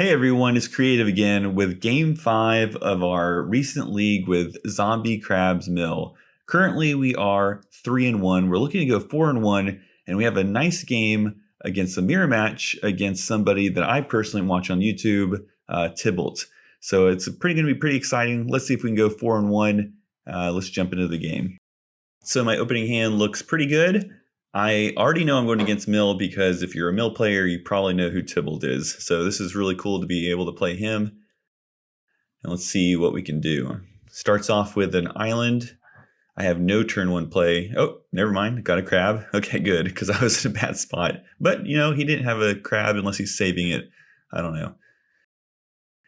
Hey everyone, it's Creative again with Game 5 of our recent league with Zombie Crabs Mill. Currently we are 3-1. We're looking to go 4-1, and we have a nice game against a mirror match against somebody that I personally watch on YouTube, Tybalt. So it's going to be pretty exciting. Let's see if we can go 4-1. Let's jump into the game. So my opening hand looks pretty good. I already know I'm going against Mill because if you're a Mill player, you probably know who Tybalt is. So this is really cool to be able to play him. And let's see what we can do. Starts off with an island. I have no turn one play. Oh, never mind. Got a crab. Okay, good, because I was in a bad spot. But, you know, he didn't have a crab unless he's saving it. I don't know.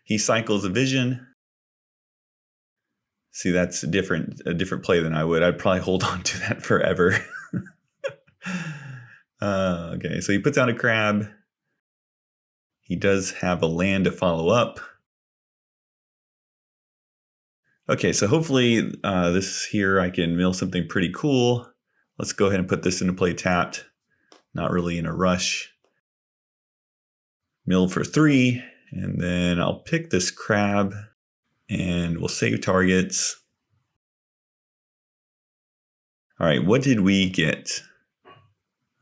He cycles a vision. See, that's a different play than I would. I'd probably hold on to that forever. Okay, so he puts out a crab. He does have a land to follow up. Okay, so hopefully this here I can mill something pretty cool. Let's go ahead and put this into play tapped. Not really in a rush. Mill for 3, and then I'll pick this crab and we'll save targets. All right, what did we get?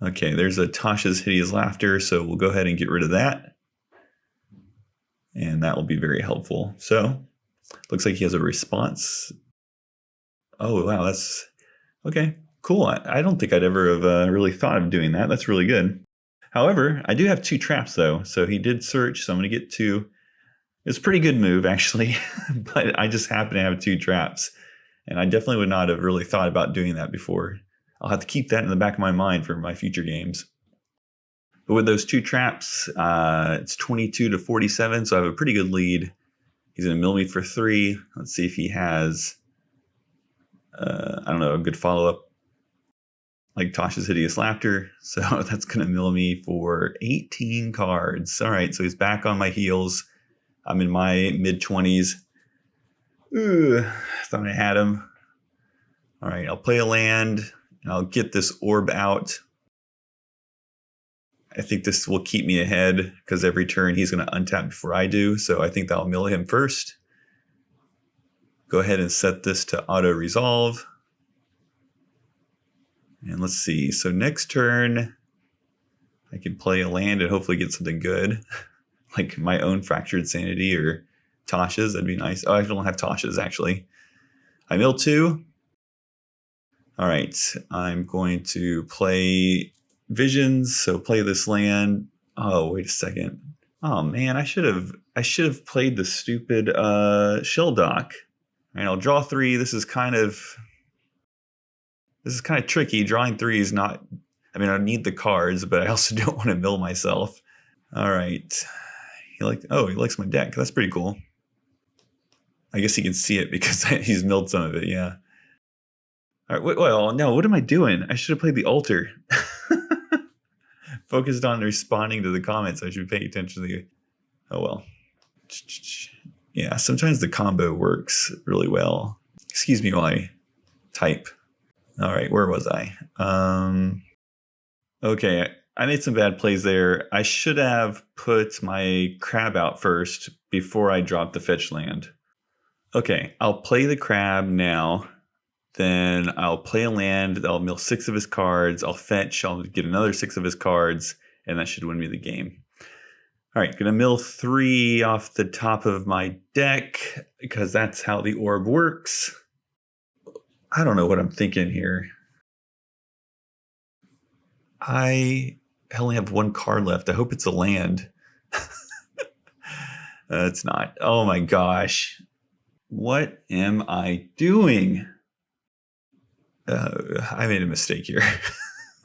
Okay, there's a Tasha's Hideous Laughter, so we'll go ahead and get rid of that. And that will be very helpful. So, looks like he has a response. Oh, wow, that's... Okay, cool. I don't think I'd ever have really thought of doing that. That's really good. However, I do have 2 traps, though. So he did search, so I'm going to get 2. It's a pretty good move, actually. But I just happen to have 2 traps. And I definitely would not have really thought about doing that before. I'll have to keep that in the back of my mind for my future games. But with those 2 traps, it's 22 to 47, so I have a pretty good lead. He's going to mill me for 3. Let's see if he has, I don't know, a good follow-up like Tasha's Hideous Laughter. So that's going to mill me for 18 cards. All right, so he's back on my heels. I'm in my mid-20s. Ooh, thought I had him. All right, I'll play a land. And I'll get this orb out. I think this will keep me ahead because every turn he's going to untap before I do. So I think that'll mill him first. Go ahead and set this to auto-resolve. And let's see. So next turn, I can play a land and hopefully get something good. Like my own Fractured Sanity or Tasha's. That'd be nice. Oh, I don't have Tasha's, actually. I mill 2. All right, I'm going to play Visions, so play this land. Oh, wait a second. Oh man, I should have played the stupid Shell Dock. All right, I'll draw 3. This is kind of tricky. Drawing 3 is not. I mean, I need the cards, but I also don't want to mill myself. All right, he likes my deck. That's pretty cool. I guess he can see it because he's milled some of it. Yeah. All right, well, no, what am I doing? I should have played the altar. Focused on responding to the comments. I should pay attention to the... Oh, well. Yeah, sometimes the combo works really well. Excuse me while I type. All right, where was I? Okay, I made some bad plays there. I should have put my crab out first before I dropped the fetch land. Okay, I'll play the crab now. Then I'll play a land. I'll mill 6 of his cards. I'll fetch. I'll get another 6 of his cards. And that should win me the game. All right, gonna mill 3 off the top of my deck because that's how the orb works. I don't know what I'm thinking here. I only have 1 card left. I hope it's a land. It's not. Oh my gosh. What am I doing? I made a mistake here.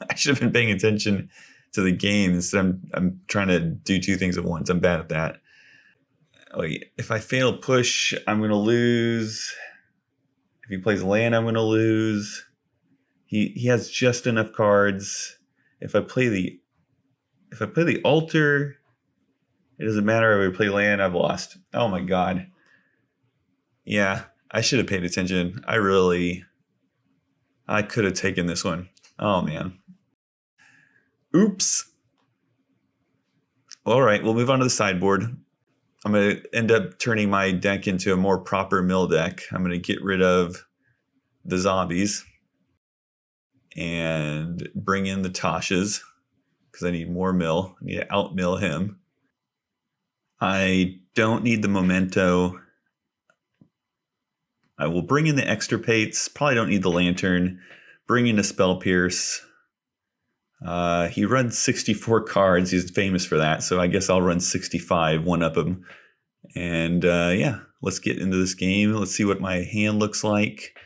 I should have been paying attention to the game instead. I'm trying to do 2 things at once. I'm bad at that. Wait, if I fail push, I'm going to lose. If he plays land, I'm going to lose. He has just enough cards. If I play the altar, it doesn't matter. If I play land, I've lost. Oh my god. Yeah, I should have paid attention. I could have taken this one. Oh, man. Oops. All right, we'll move on to the sideboard. I'm going to end up turning my deck into a more proper mill deck. I'm going to get rid of the zombies and bring in the Tashes because I need more mill. I need to out-mill him. I don't need the Memento. I will bring in the Extirpates. Probably don't need the Lantern. Bring in a Spell Pierce. He runs 64 cards. He's famous for that. So I guess I'll run 65, one up him. And yeah, let's get into this game. Let's see what my hand looks like.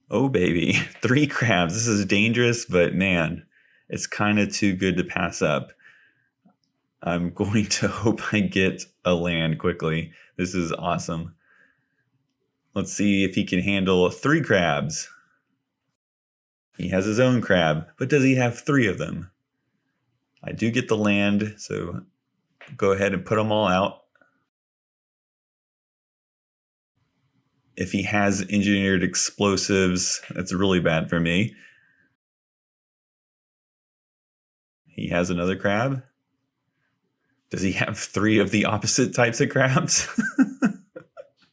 Oh, baby. 3 crabs. This is dangerous, but man, it's kind of too good to pass up. I'm going to hope I get a land quickly. This is awesome. Let's see if he can handle 3 crabs. He has his own crab, but does he have 3 of them? I do get the land, so go ahead and put them all out. If he has engineered explosives, that's really bad for me. He has another crab. Does he have 3 of the opposite types of crabs?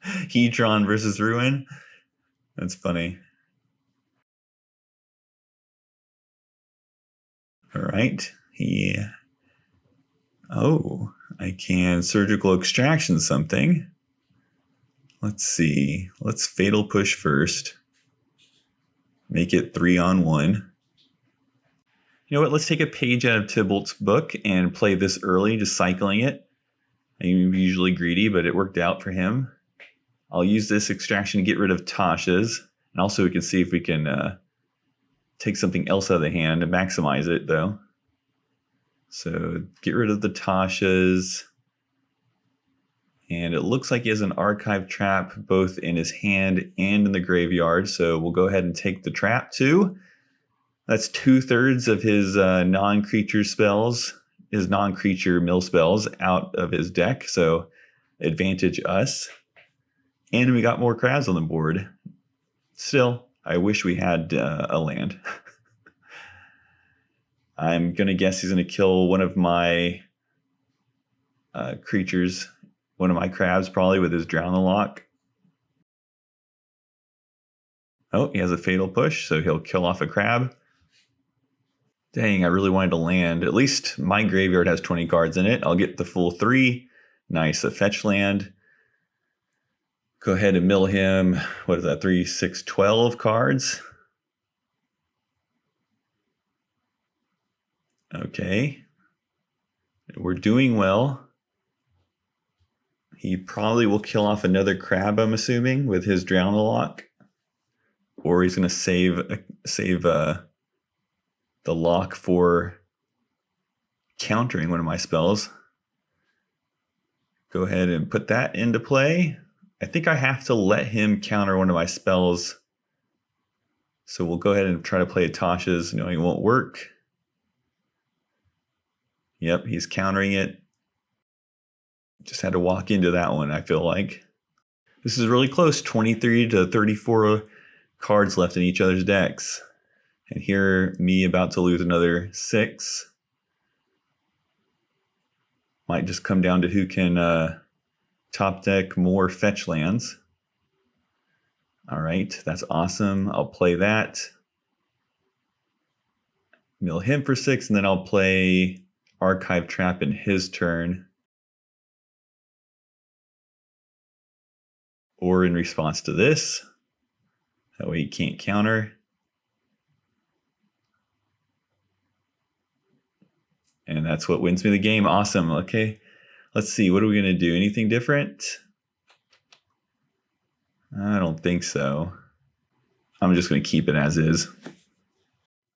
Hedron versus Ruin? That's funny. All right. Oh, I can surgical extraction something. Let's see. Let's Fatal Push first. Make it 3-on-1. You know what? Let's take a page out of Tybalt's book and play this early, just cycling it. I'm usually greedy, but it worked out for him. I'll use this extraction to get rid of Tasha's. And also we can see if we can take something else out of the hand and maximize it, though. So get rid of the Tasha's. And it looks like he has an Archive Trap both in his hand and in the graveyard. So we'll go ahead and take the trap too. That's 2/3 of his non-creature spells, his non-creature mill spells out of his deck. So advantage us. And we got more crabs on the board. Still, I wish we had a land. I'm going to guess he's going to kill one of my creatures, one of my crabs probably with his Drown the Lock. Oh, he has a Fatal Push, so he'll kill off a crab. Dang, I really wanted to land. At least my graveyard has 20 cards in it. I'll get the full 3. Nice, a fetch land. Go ahead and mill him. What is that? 3, 6, 12 cards. Okay. We're doing well. He probably will kill off another crab, I'm assuming, with his Drown the Lock. Or he's going to save the lock for countering one of my spells. Go ahead and put that into play. I think I have to let him counter one of my spells. So we'll go ahead and try to play Tasha's, knowing it won't work. Yep, he's countering it. Just had to walk into that one, I feel like. This is really close, 23 to 34 cards left in each other's decks. And here, me about to lose another 6. Might just come down to who can top deck more fetch lands. All right, that's awesome. I'll play that. Mill him for 6, and then I'll play Archive Trap in his turn. Or in response to this. That way he can't counter. And that's what wins me the game. Awesome. Okay, let's see. What are we going to do? Anything different? I don't think so. I'm just going to keep it as is.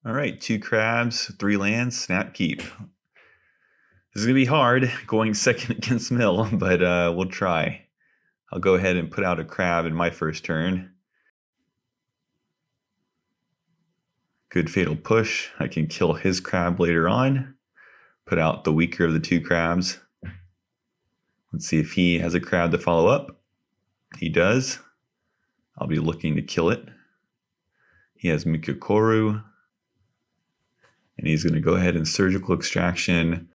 All right, 2 crabs, 3 lands, snap, keep. This is going to be hard going second against mill, but we'll try. I'll go ahead and put out a crab in my first turn. Good Fatal Push. I can kill his crab later on. Put out the weaker of the 2 crabs. Let's see if he has a crab to follow up. He does. I'll be looking to kill it. He has Mikokoru. And he's going to go ahead and surgical extraction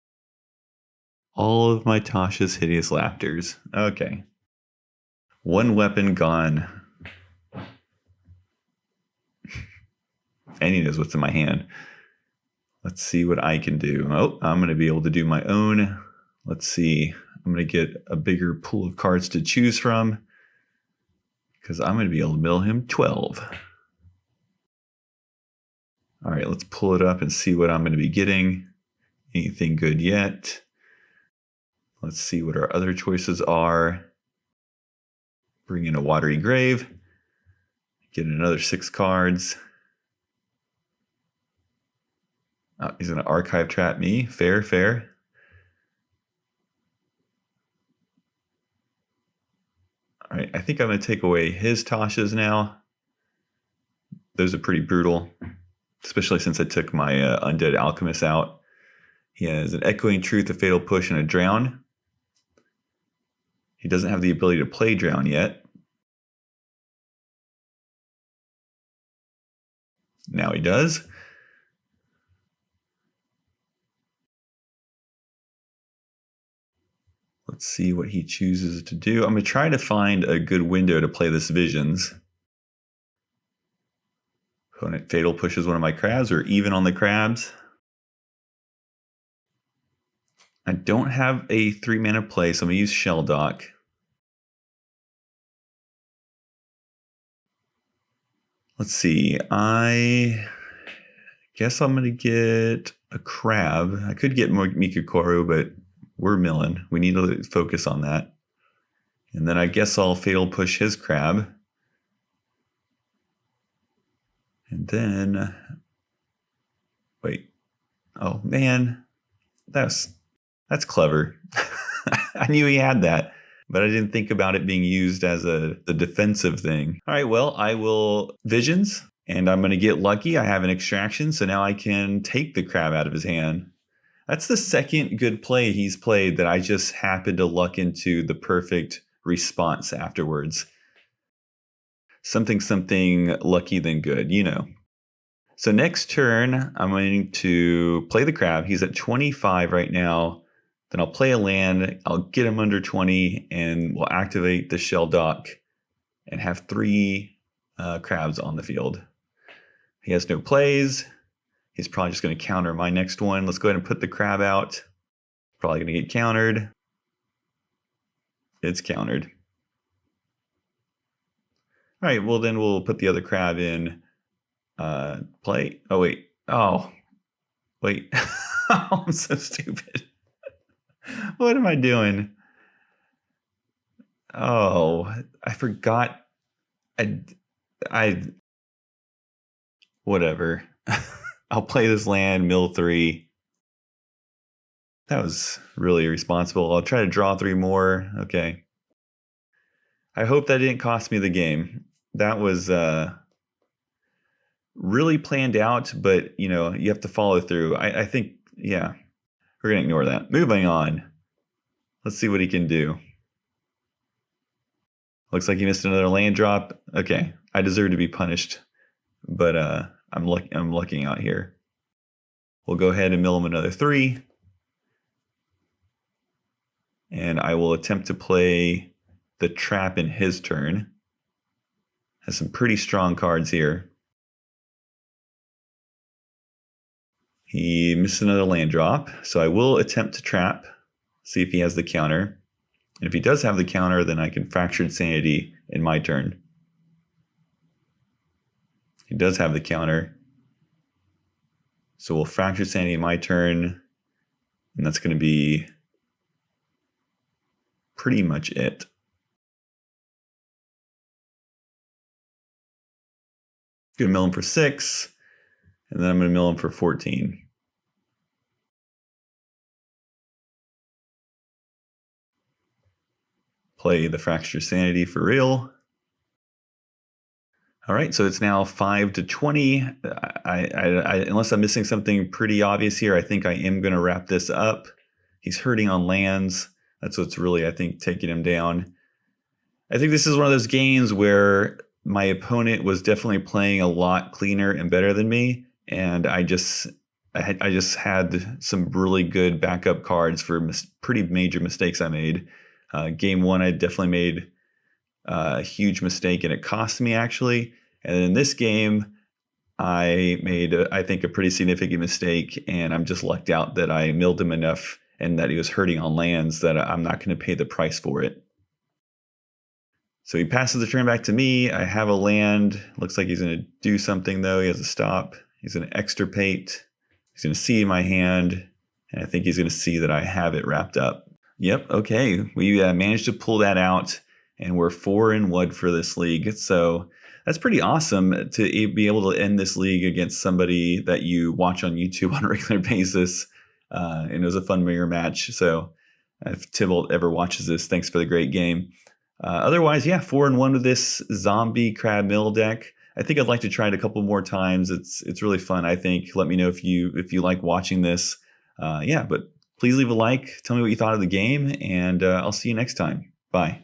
All of my Tasha's hideous laughters. Okay. One weapon gone. And he knows what's in my hand. Let's see what I can do. Oh, I'm going to be able to do my own. Let's see. I'm going to get a bigger pool of cards to choose from because I'm going to be able to mill him 12. All right, let's pull it up and see what I'm going to be getting. Anything good yet? Let's see what our other choices are. Bring in a Watery Grave. Get another 6 cards. Oh, he's going to archive trap me. Fair, fair. All right, I think I'm going to take away his Tasha's now. Those are pretty brutal, especially since I took my Undead Alchemist out. He has an Echoing Truth, a Fatal Push, and a Drown. He doesn't have the ability to play Drown yet. Now he does. Let's see what he chooses to do. I'm going to try to find a good window to play this Visions. Opponent Fatal Pushes one of my crabs, or even on the crabs. I don't have a 3-mana play, so I'm going to use Shell Dock. Let's see. I guess I'm going to get a crab. I could get more Mikakoro, but we're milling. We need to focus on that. And then I guess I'll Fatal Push his crab. And then, wait. Oh, man. That's clever. I knew he had that, but I didn't think about it being used as the defensive thing. All right, well, I will Visions, and I'm going to get lucky. I have an Extraction, so now I can take the crab out of his hand. That's the second good play he's played that I just happened to luck into the perfect response afterwards. Something lucky than good, you know. So next turn, I'm going to play the crab. He's at 25 right now. Then I'll play a land. I'll get him under 20, and we'll activate the Shell Dock and have 3 crabs on the field. He has no plays. He's probably just going to counter my next one. Let's go ahead and put the crab out. Probably going to get countered. It's countered. All right, well then we'll put the other crab in play. Oh, wait. Oh, wait. Oh, I'm so stupid. What am I doing? Oh, I forgot. Whatever. I'll play this land, mill 3. That was really irresponsible. I'll try to draw 3 more. Okay. I hope that didn't cost me the game. That was really planned out, but you know, you have to follow through. I think, yeah, we're going to ignore that. Moving on. Let's see what he can do. Looks like he missed another land drop. Okay, I deserve to be punished, but I'm lucking out here. We'll go ahead and mill him another 3. And I will attempt to play the trap in his turn. Has some pretty strong cards here. He missed another land drop, so I will attempt to trap, see if he has the counter. And if he does have the counter, then I can Fractured Sanity in my turn. He does have the counter. So we'll Fractured Sanity in my turn, and that's going to be pretty much it. Going to mill him for 6, and then I'm going to mill him for 14. Play the Fractured Sanity for real. All right, so it's now 5-20. Unless I'm missing something pretty obvious here, I think I am going to wrap this up. He's hurting on lands. That's what's really, I think, taking him down. I think this is one of those games where my opponent was definitely playing a lot cleaner and better than me, and I just I just had some really good backup cards for pretty major mistakes I made. Game 1, I definitely made a huge mistake, and it cost me actually. And in this game, I made, I think, a pretty significant mistake, and I'm just lucked out that I milled him enough and that he was hurting on lands that I'm not going to pay the price for it. So he passes the turn back to me. I have a land. Looks like he's going to do something, though. He has a stop. He's going to extirpate. He's going to see my hand, and I think he's going to see that I have it wrapped up. Yep, okay. We managed to pull that out, and we're 4-1 for this league. So that's pretty awesome to be able to end this league against somebody that you watch on YouTube on a regular basis. And it was a fun mirror match. So if Tybalt ever watches this, thanks for the great game. Otherwise, yeah, 4-1 with this zombie crab mill deck. I think I'd like to try it a couple more times. It's really fun, I think. Let me know if you like watching this. Yeah, but please leave a like. Tell me what you thought of the game, and I'll see you next time. Bye.